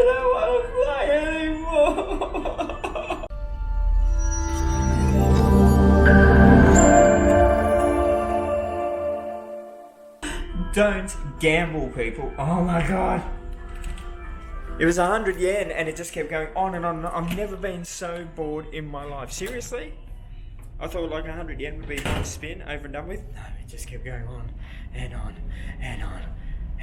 don't want to play anymore. Don't gamble, people. Oh my god. It was 100 yen and it just kept going on and on. I've never been so bored in my life. Seriously? I thought like 100 yen would be one spin over and done with. No, it just kept going on and on and on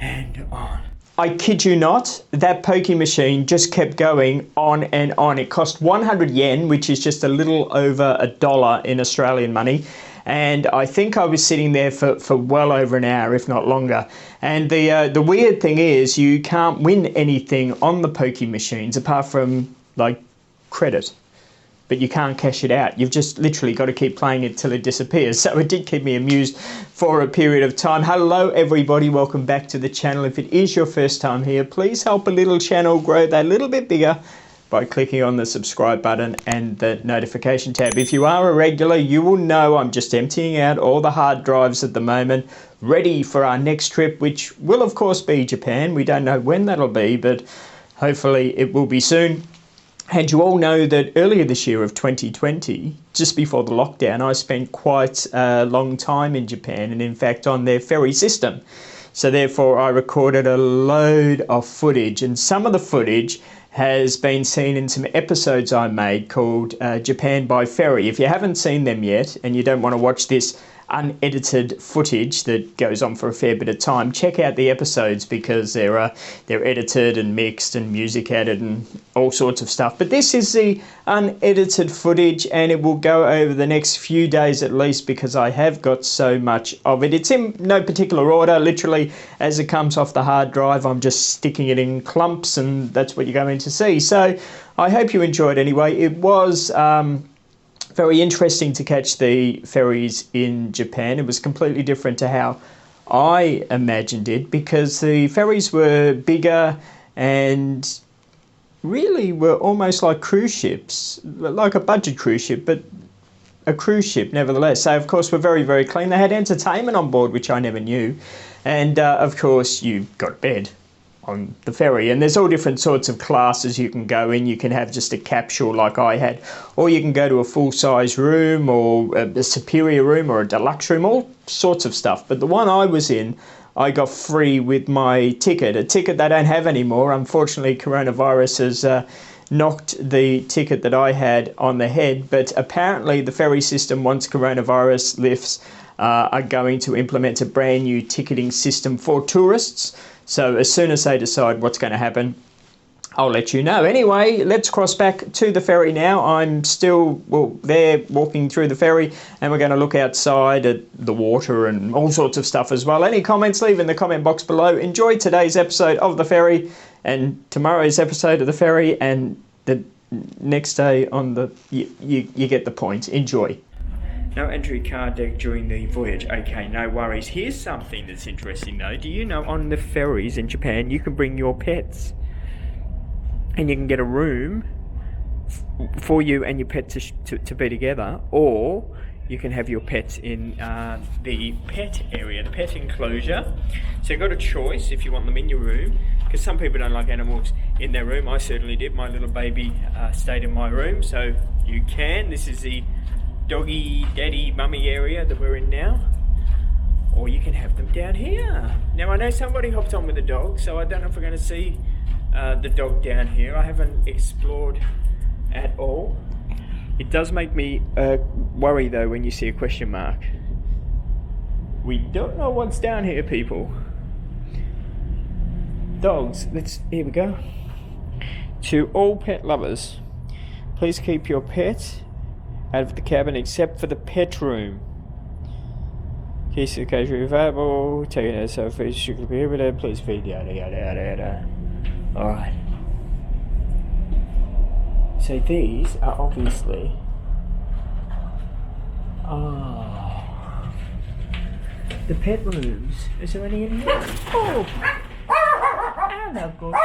and on. I kid you not, that pokie machine just kept going on and on. It cost 100 yen, which is just a little over $1 in Australian money. And I think I was sitting there for well over an hour, if not longer. And the weird thing is you can't win anything on the pokie machines apart from like credit. But you can't cash it out. You've just literally got to keep playing it till it disappears. So it did keep me amused for a period of time. Hello everybody, welcome back to the channel. If it is your first time here, please help a little channel grow that little bit bigger by clicking on the subscribe button and the notification tab. If you are a regular, you will know I'm just emptying out all the hard drives at the moment, ready for our next trip, which will of course be Japan. We don't know when that'll be, but hopefully it will be soon. And you all know that earlier this year of 2020, just before the lockdown, I spent quite a long time in Japan and in fact on their ferry system. So therefore I recorded a load of footage, and some of the footage has been seen in some episodes I made called Japan by Ferry. If you haven't seen them yet and you don't want to watch this unedited footage that goes on for a fair bit of time, check out the episodes because they're edited and mixed and music added and all sorts of stuff. But this is the unedited footage and it will go over the next few days at least because I have got so much of it. It's in no particular order, literally as it comes off the hard drive. I'm just sticking it in clumps and that's what you're going to see. So I hope you enjoyed anyway. It was very interesting to catch the ferries in Japan. It was completely different to how I imagined it because the ferries were bigger and really were almost like cruise ships, like a budget cruise ship, but a cruise ship nevertheless. So of course were very, very clean. They had entertainment on board, which I never knew. And of course you got a bed on the ferry, and there's all different sorts of classes you can go in. You can have just a capsule like I had, or you can go to a full-size room or a superior room or a deluxe room, all sorts of stuff. But the one I was in, I got free with my ticket, a ticket they don't have anymore. Unfortunately, coronavirus has knocked the ticket that I had on the head, but apparently the ferry system, once coronavirus lifts, are going to implement a brand new ticketing system for tourists. So as soon as they decide what's going to happen, I'll let you know. Anyway, let's cross back to the ferry now. I'm still, there walking through the ferry, and we're going to look outside at the water and all sorts of stuff as well. Any comments, leave in the comment box below. Enjoy today's episode of the ferry and tomorrow's episode of the ferry and the next day on the, you get the point. Enjoy. No entry card deck during the voyage. Okay, no worries. Here's something that's interesting though. Do you know on the ferries in Japan you can bring your pets and you can get a room for you and your pet to be together, or you can have your pets in the pet area, the pet enclosure. So you've got a choice if you want them in your room, because some people don't like animals in their room. I certainly did. My little baby stayed in my room, so you can. This is the doggy, daddy, mummy area that we're in now, or you can have them down here. Now I know somebody hopped on with a dog, so I don't know if we're going to see the dog down here. I haven't explored at all. It does make me worry though when you see a question mark. We don't know what's down here, people. Dogs, here we go. To all pet lovers, please keep your pet out of the cabin except for the pet room. Keys to the cage are available. Take it as so feed strictly prohibited. Please feed yada yada yada yada. Alright. So these are obviously the pet rooms. Is there any in here? Oh! Hello, gorgeous.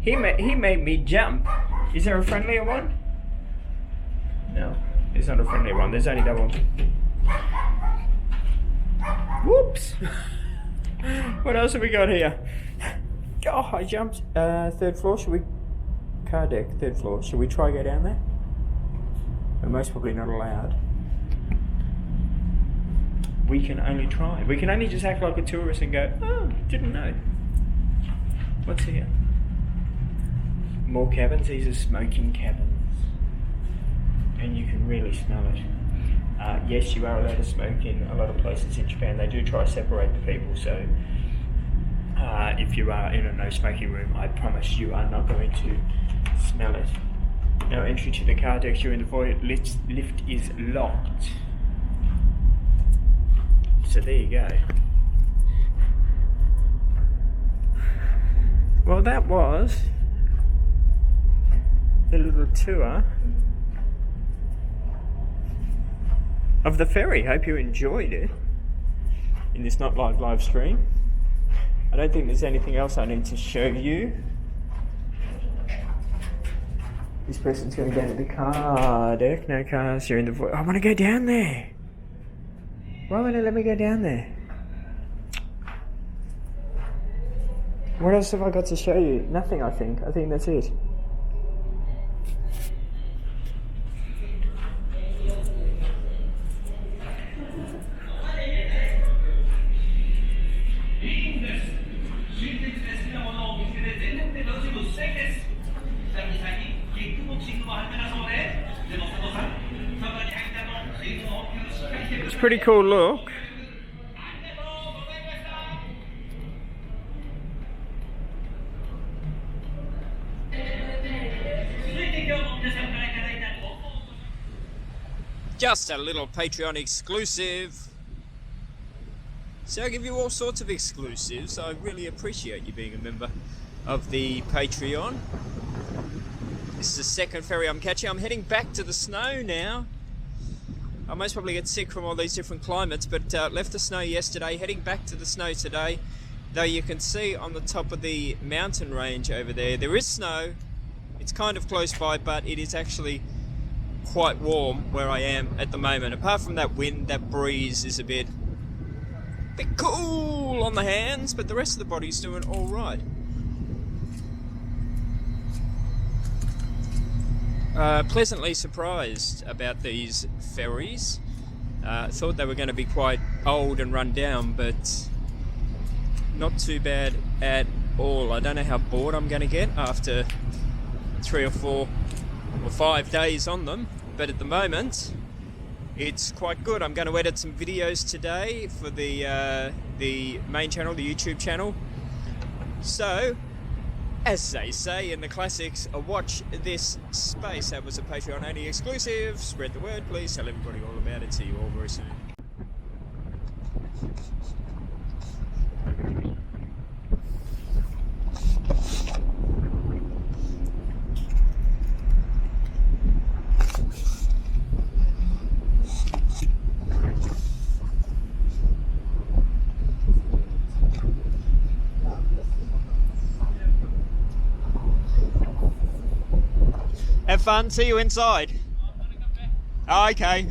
He made me jump. Is there a friendlier one? No, there's not a friendlier one. There's only that one. Whoops! What else have we got here? Oh, I jumped. Third floor. Should we? Car deck, third floor. Should we try go down there? We're most probably not allowed. We can only try. We can only just act like a tourist and go, oh, didn't know. What's here? More cabins. These are smoking cabins. And you can really smell it. Yes, you are allowed to smoke in a lot of places in Japan. They do try to separate the people, so if you are in a no smoking room, I promise you are not going to smell it. No entry to the car deck during the void. Lift is locked. So there you go. Well, that was the little tour of the ferry. Hope you enjoyed it in this not live stream. I don't think there's anything else I need to show you. This person's going to go to the car deck. No cars, you're in the void. I want to go down there. Why won't it let me go down there? What else have I got to show you? Nothing, I think. I think that's it. It's a pretty cool look. Just a little Patreon exclusive. So I give you all sorts of exclusives. I really appreciate you being a member of the Patreon. This is the second ferry I'm catching. I'm heading back to the snow now. I most probably get sick from all these different climates, but left the snow yesterday, heading back to the snow today. Though you can see on the top of the mountain range over there, there is snow. It's kind of close by, but it is actually quite warm where I am at the moment. Apart from that wind, that breeze is a bit cool on the hands, but the rest of the body's doing all right. Pleasantly surprised about these ferries. Thought they were going to be quite old and run down, but not too bad at all. I don't know how bored I'm going to get after 3 or 4 or 5 days on them, but at the moment it's quite good. I'm going to edit some videos today for the main channel, the YouTube channel. So, as they say in the classics, watch this space. That was a Patreon only exclusive. Spread the word, please. Tell everybody all about it. See you all very soon. Have fun, see you inside. Oh, okay.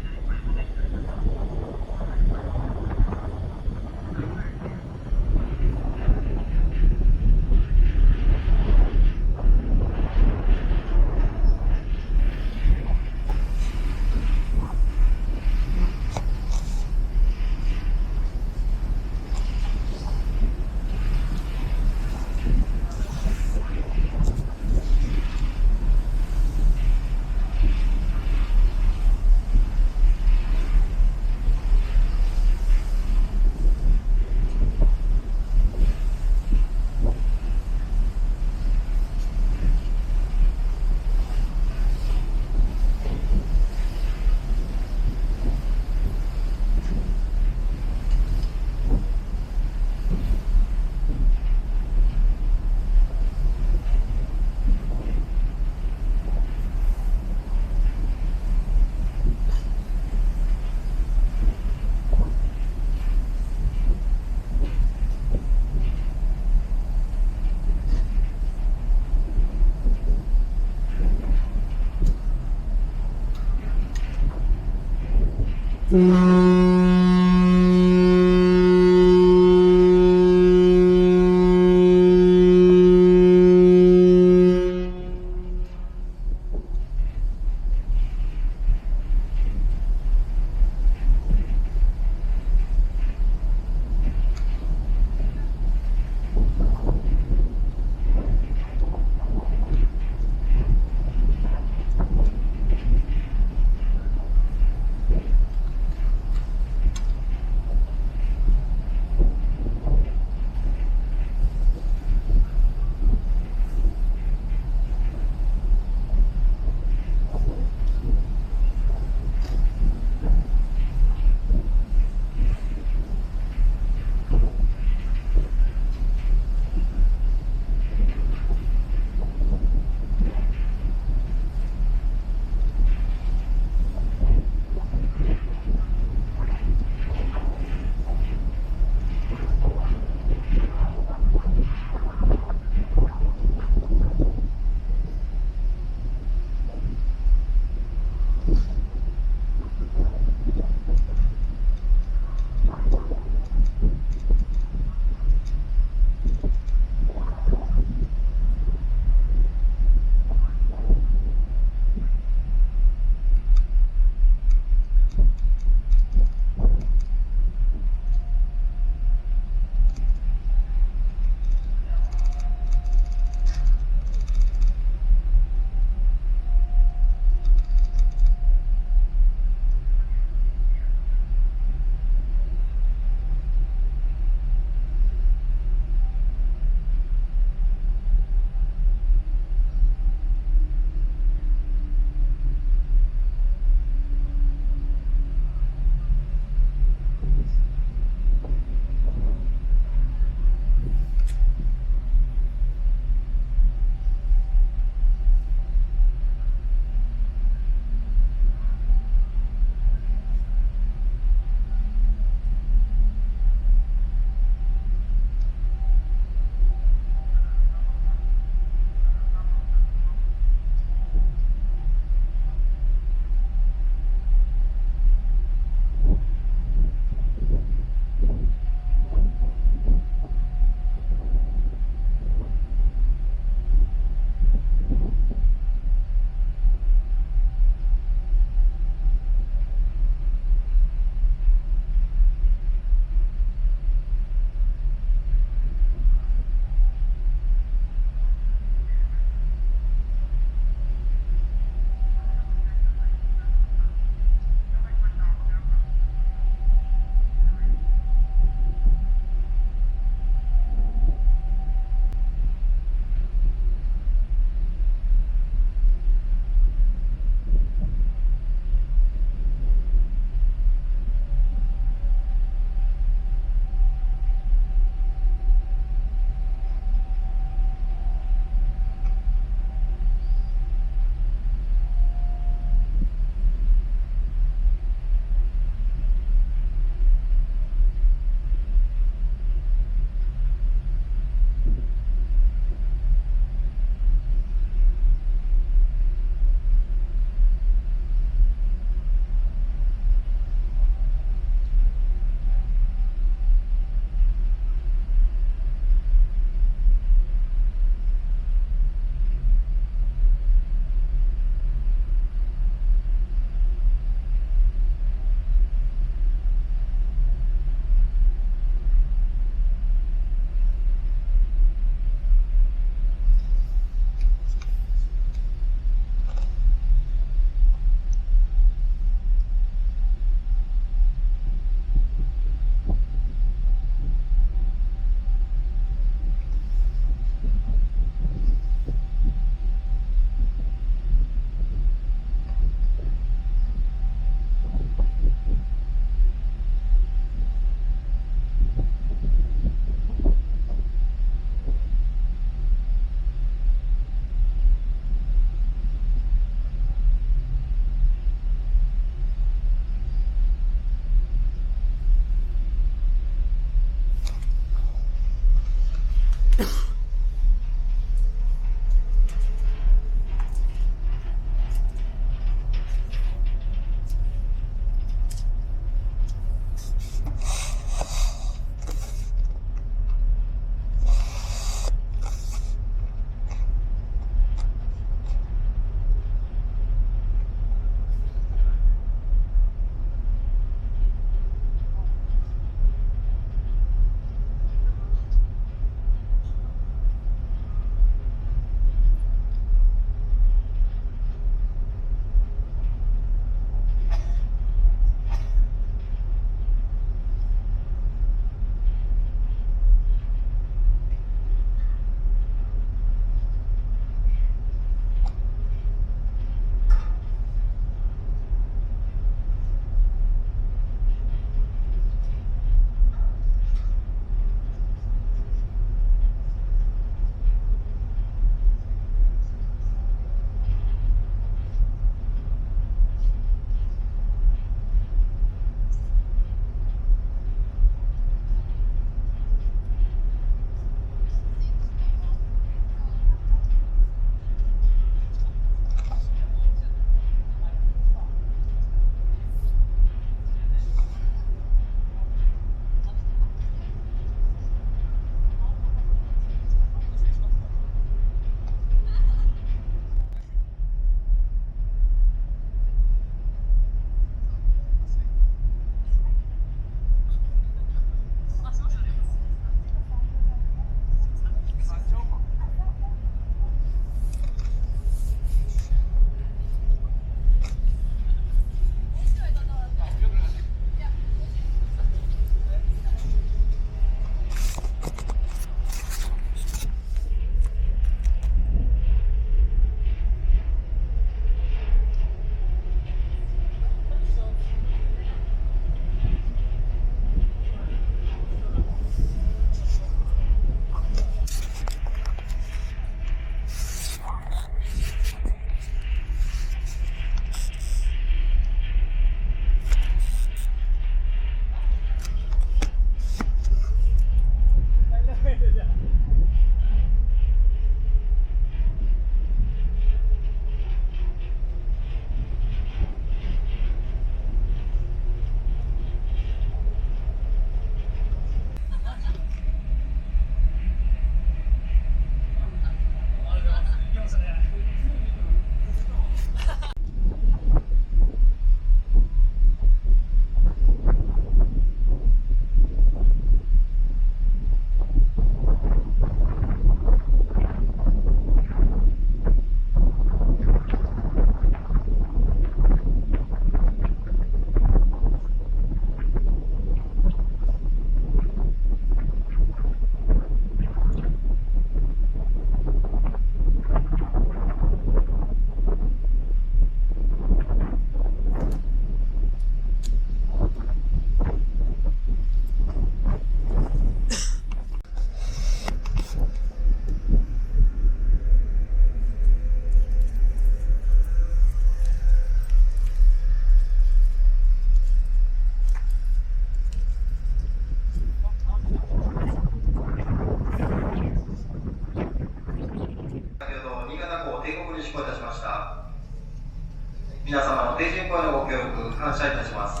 感謝いたします。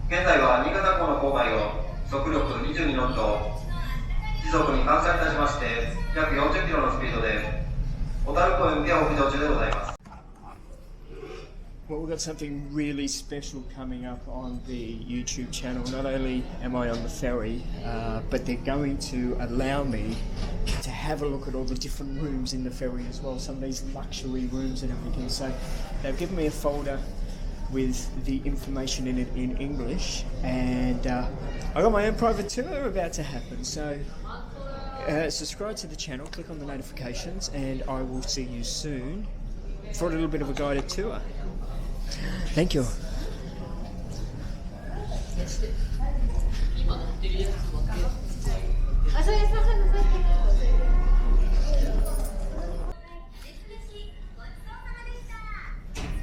現在は新潟港の郊外を速力22ノット、時速に換算いたしまして約40キロのスピードで小樽港へ向け北上中でございます。 Well, we've got something really special coming up on the YouTube channel. Not only am I on the ferry, but they're going to allow me to have a look at all the different rooms in the ferry as well, some of these luxury rooms and everything. So they've given me a folder with the information in it in English, and I got my own private tour about to happen. So subscribe to the channel, click on the notifications, and I will see you soon for a little bit of a guided tour. Thank you.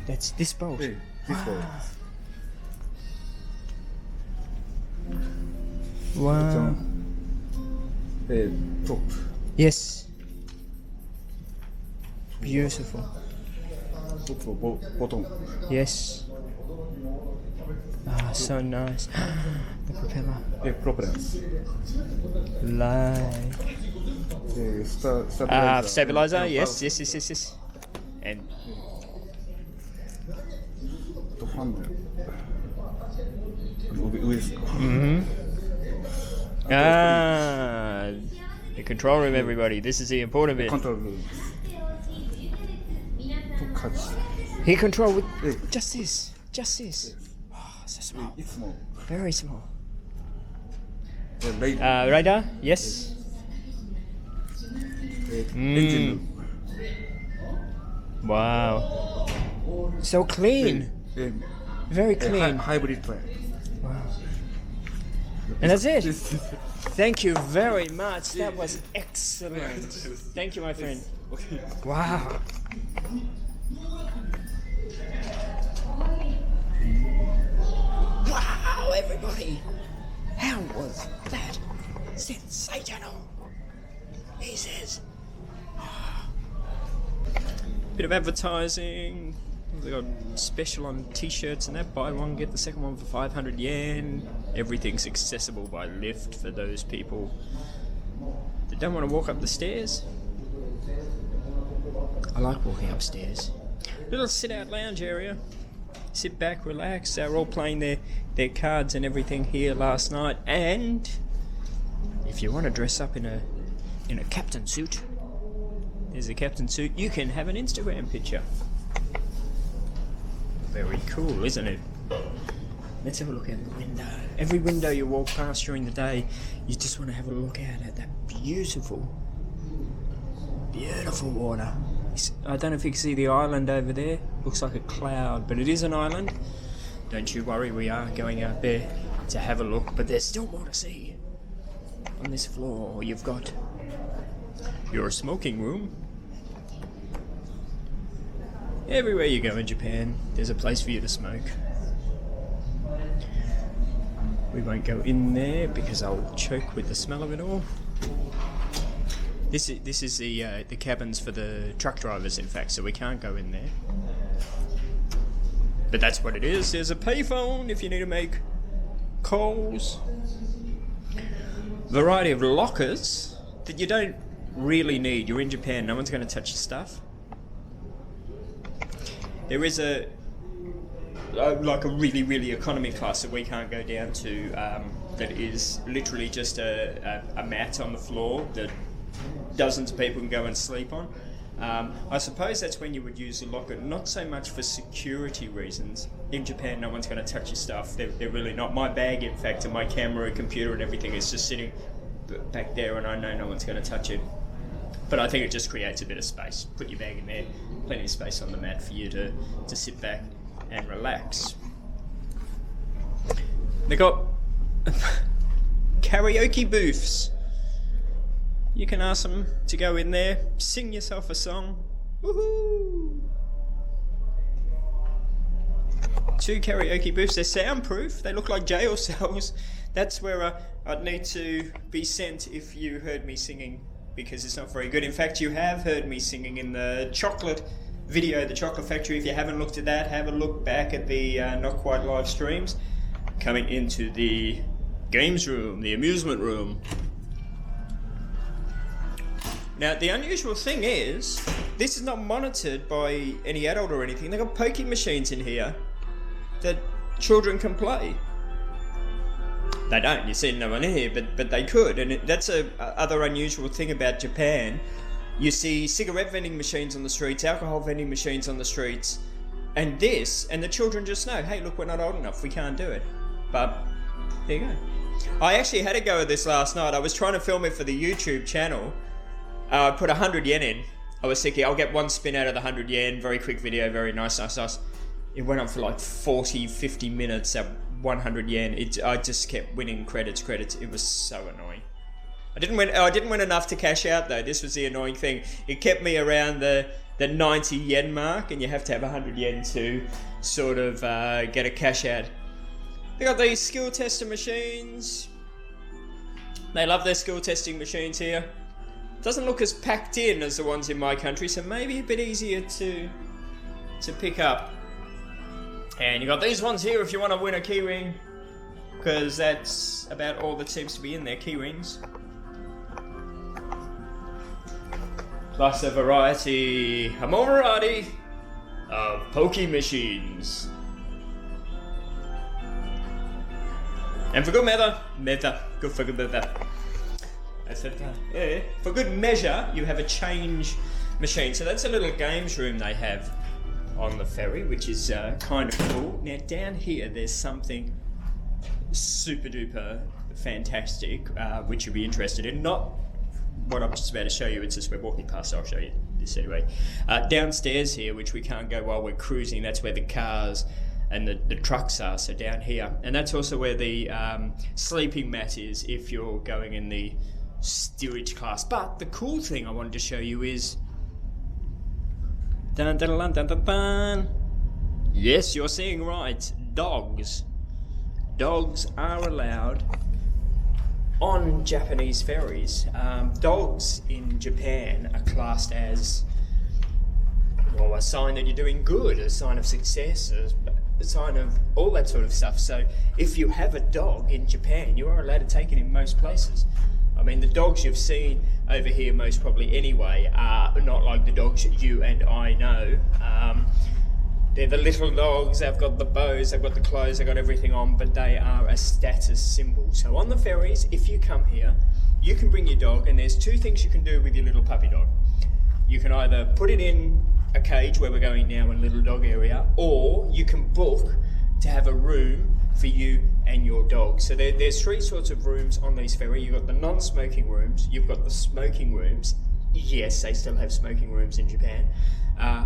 That's this boat. This boat. Wow. Top. Yes. Beautiful. Bottom. Yes. Ah, so nice. The propeller. Propellers. Like. Stabilizer. Yes. And The handle. With the control room, everybody. This is the important bit. control room. To catch. He control with just this. Oh, so small. It's small. Very small. Radar. Radar. Yes. Engine room. Wow. So clean. Very clean. Hybrid plane. Wow. And that's it. Thank you very much. That was excellent. Thank you, my friend. Okay. Wow. Wow, everybody. How was that? Sensational. He says. Bit of advertising. They got special on t-shirts and that. Buy one, get the second one for 500 yen. Everything's accessible by lift for those people that don't want to walk up the stairs. I like walking upstairs. Little sit-out lounge area. Sit back, relax. They're all playing their cards and everything here last night. And if you want to dress up in a captain suit, there's a captain suit. You can have an Instagram picture. Very cool, isn't it? Let's have a look out the window. Every window you walk past during the day, you just want to have a look out at that beautiful, beautiful water. I don't know if you can see the island over there. Looks like a cloud, but it is an island. Don't you worry, we are going out there to have a look, but there's still more to see. On this floor, you've got your smoking room. Everywhere you go in Japan, there's a place for you to smoke. We won't go in there because I'll choke with the smell of it all. This is the cabins for the truck drivers, in fact, so we can't go in there. But that's what it is. There's a payphone if you need to make calls. Variety of lockers that you don't really need. You're in Japan, no one's going to touch your stuff. There is like a really economy class that we can't go down to, that is literally just a mat on the floor that dozens of people can go and sleep on. I suppose that's when you would use a locker, not so much for security reasons. In Japan, no one's going to touch your stuff. They're really not. My bag, in fact, and my camera, computer and everything is just sitting back there, and I know no one's going to touch it. But I think it just creates a bit of space. Put your bag in there, plenty of space on the mat for you to sit back and relax. They got karaoke booths. You can ask them to go in there, sing yourself a song. Woohoo! 2 karaoke booths. They're soundproof. They look like jail cells. That's where I'd need to be sent if you heard me singing, because it's not very good. In fact, you have heard me singing in the chocolate video, The Chocolate Factory. If you haven't looked at that, have a look back at the not quite live streams. Coming into the games room, the amusement room. Now, the unusual thing is, this is not monitored by any adult or anything. They've got pokie machines in here that children can play. They don't, you see no one in here, but they could. And that's a other unusual thing about Japan. You see cigarette vending machines on the streets, alcohol vending machines on the streets, and the children just know, hey, look, we're not old enough, we can't do it. But there you go. I actually had a go at this last night. I was trying to film it for the YouTube channel. I put 100 yen in. I was thinking, I'll get one spin out of the 100 yen, very quick video, very nice. It went on for like 40, 50 minutes at 100 yen. I just kept winning credits. It was so annoying. I didn't win enough to cash out though. This was the annoying thing. It kept me around the 90 yen mark, and you have to have 100 yen to sort of get a cash out. They got these skill tester machines. They love their skill testing machines here. Doesn't look as packed in as the ones in my country, so maybe a bit easier to pick up. And you got these ones here if you want to win a key ring, because that's about all that seems to be in there, key rings. Plus a more variety of pokie machines. And for good good for good measure. I said that. Yeah. For good measure, you have a change machine. So that's a little games room they have on the ferry, which is kind of cool. Now down here, there's something super duper fantastic, which you'll be interested in. Not what I'm just about to show you, it's just we're walking past, so I'll show you this anyway. Downstairs here, which we can't go while we're cruising, that's where the cars and the trucks are, so down here. And that's also where the sleeping mat is if you're going in the steerage class. But the cool thing I wanted to show you is... Dun, dun, dun, dun, dun, dun. Yes, you're seeing right. Dogs. Dogs are allowed on Japanese ferries. Dogs in Japan are classed as, well, a sign that you're doing good, a sign of success, a sign of all that sort of stuff. So if you have a dog in Japan, you are allowed to take it in most places. I mean, the dogs you've seen over here most probably anyway are not like the dogs you and I know. They're the little dogs, they've got the bows, they've got the clothes, they've got everything on, but they are a status symbol. So on the ferries, if you come here, you can bring your dog, and there's two things you can do with your little puppy dog. You can either put it in a cage where we're going now in a little dog area, or you can book to have a room for you and your dog. So there's three sorts of rooms on these ferries. You've got the non-smoking rooms, you've got the smoking rooms. Yes, they still have smoking rooms in Japan.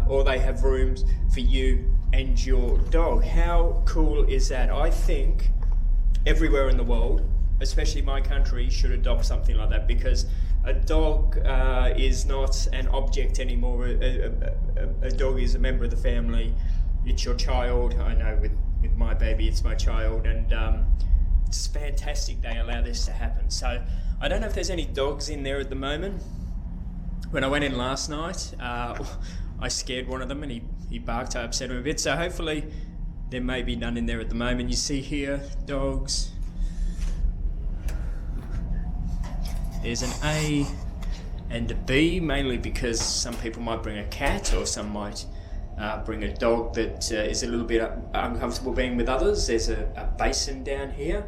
Or they have rooms for you and your dog. How cool is that? I think everywhere in the world, especially my country, should adopt something like that, because a dog is not an object anymore. A dog is a member of the family. It's your child. I know with my baby, it's my child, and it's fantastic they allow this to happen. So I don't know if there's any dogs in there at the moment. When I went in last night, I scared one of them and he barked. I upset him a bit, so hopefully there may be none in there at the moment. You see here, dogs. There's an A and a B, mainly because some people might bring a cat, or some might bring a dog that is a little bit uncomfortable being with others. There's a basin down here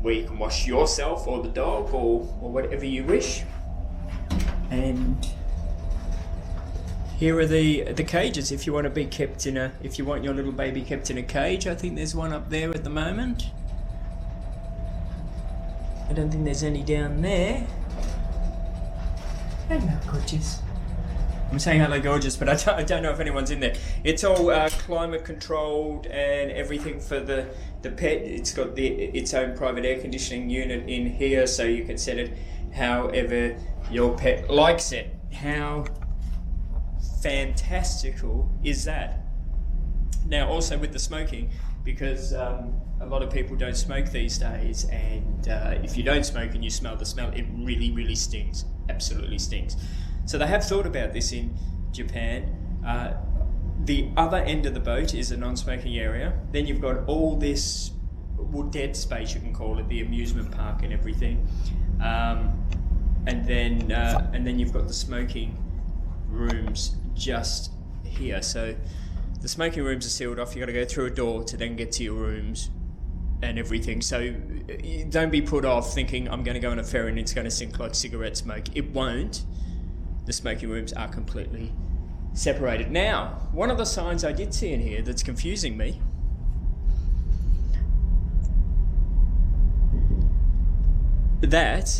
where you can wash yourself or the dog or whatever you wish. And here are the cages if you want to be kept in if you want your little baby kept in a cage. I think there's one up there at the moment. I don't think there's any down there. Hello, gorgeous. I'm saying hello, gorgeous, but I don't know if anyone's in there. It's all climate controlled and everything for the pet. It's got its own private air conditioning unit in here, so you can set it however your pet likes it. How fantastical is that? Now, also with the smoking, because a lot of people don't smoke these days, and if you don't smoke and you smell the smell, it really, really stings. Absolutely stings. So they have thought about this in Japan. the other end of the boat is a non-smoking area. Then you've got all this dead space, you can call it, the amusement park and everything. And then you've got the smoking rooms just here. So the smoking rooms are sealed off. You got to go through a door to then get to your rooms and everything. So don't be put off thinking I'm going to go on a ferry and it's going to sink like cigarette smoke. It won't. The smoking rooms are completely separated. Now, one of the signs I did see in here that's confusing me that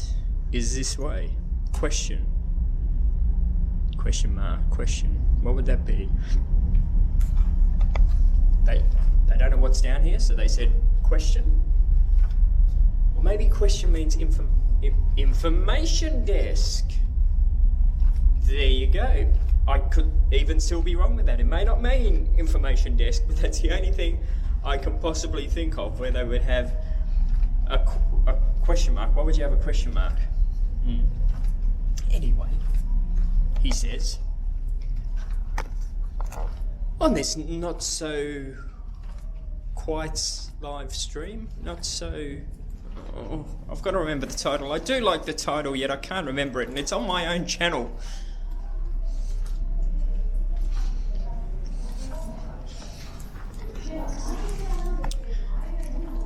is this way. Question mark. What would that be? They don't know what's down here, so they said question. Or maybe question means information desk. There you go. I could even still be wrong with that. It may not mean information desk, but that's the only thing I can possibly think of where they would have a question mark. Why would you have a question mark? Anyway, he says, on this not so quite live stream, not so... Oh, I've got to remember the title. I do like the title, yet I can't remember it, and it's on my own channel.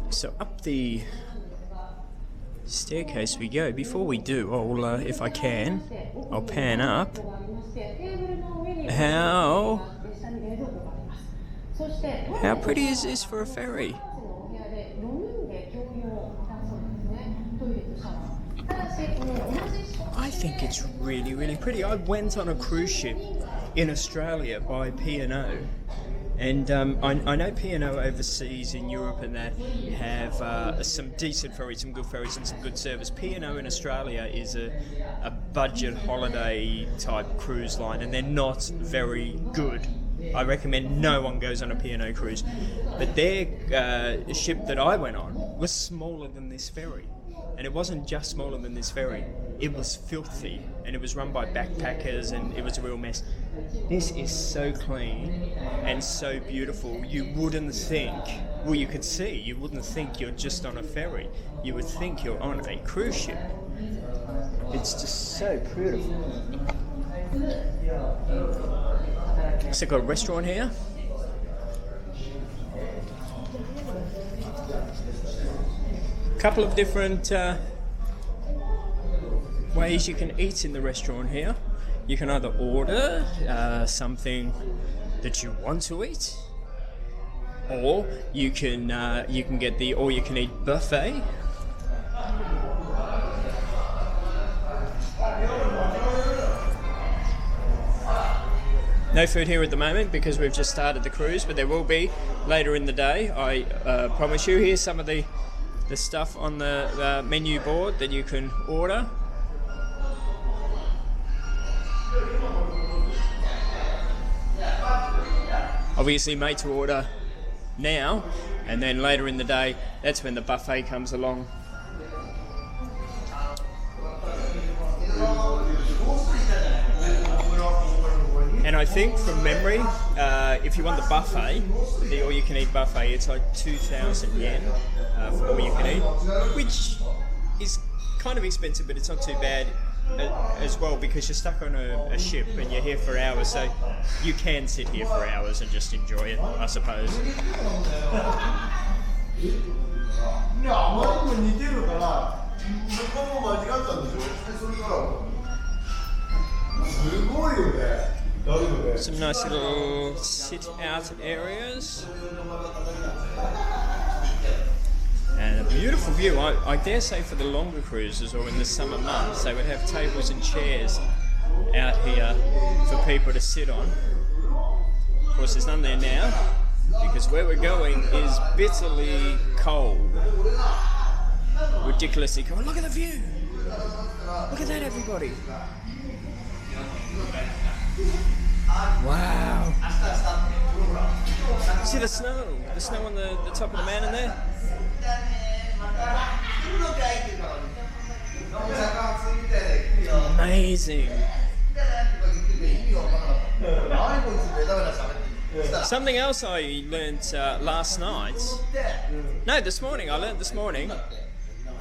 So up the staircase we go. Before we do, I'll, if I can, I'll pan up. How pretty is this for a ferry? I think it's really, really pretty. I went on a cruise ship in Australia by P&O. And I know P&O overseas in Europe and that have some decent ferries, some good ferries and some good service. P&O in Australia is a budget holiday type cruise line, and they're not very good. I recommend no one goes on a P&O cruise. But their ship that I went on was smaller than this ferry. And it wasn't just smaller than this ferry, it was filthy, and it was run by backpackers, and it was a real mess. This is so clean and so beautiful. You wouldn't think, well, you could see, you wouldn't think you're just on a ferry. You would think you're on a cruise ship. It's just so beautiful. So got a restaurant here. Couple of different ways you can eat in the restaurant here. You can either order something that you want to eat, or you can get the all-you-can-eat buffet. No food here at the moment because we've just started the cruise, but there will be later in the day. I promise you. Here's some of the stuff on the menu board that you can order. Obviously made to order now, and then later in the day, that's when the buffet comes along. And I think from memory, if you want the buffet, the all-you-can-eat buffet, it's like 2,000 yen for all-you-can-eat, which is kind of expensive, but it's not too bad as well because you're stuck on a ship and you're here for hours, so you can sit here for hours and just enjoy it, I suppose. Some nice little sit-out areas. And a beautiful view. I dare say for the longer cruises or in the summer months, they would have tables and chairs out here for people to sit on. Of course, there's none there now, because where we're going is bitterly cold. Ridiculously cold. Look at the view! Look at that, everybody! Wow! See the snow? The snow on the top of the mountain there? Amazing. Something else I learnt last night. No, this morning. I learnt this morning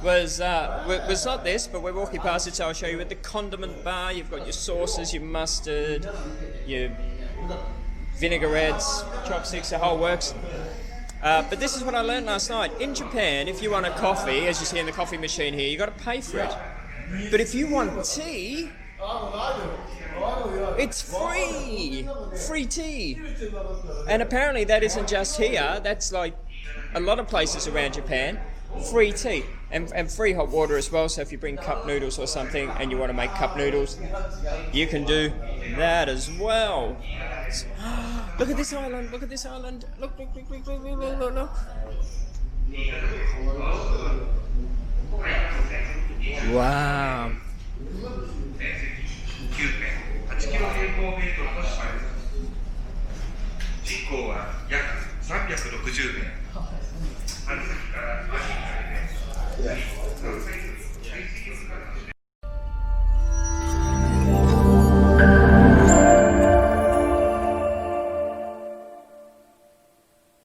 was not this, but we're walking past it, so I'll show you. At the condiment bar, you've got your sauces, your mustard, your vinaigrettes, chopsticks, the whole works. But this is what I learned last night. In Japan, if you want a coffee, as you see in the coffee machine here, you got to pay for it. But if you want tea, it's free! Free tea! And apparently that isn't just here, that's like a lot of places around Japan. Free tea. And free hot water as well, so if you bring cup noodles or something and you want to make cup noodles, you can do that as well. Look at this island, look at this island. Look. Wow. 9.8 キロ平方メートルの島です。人口は約360名。春先から秋にかけて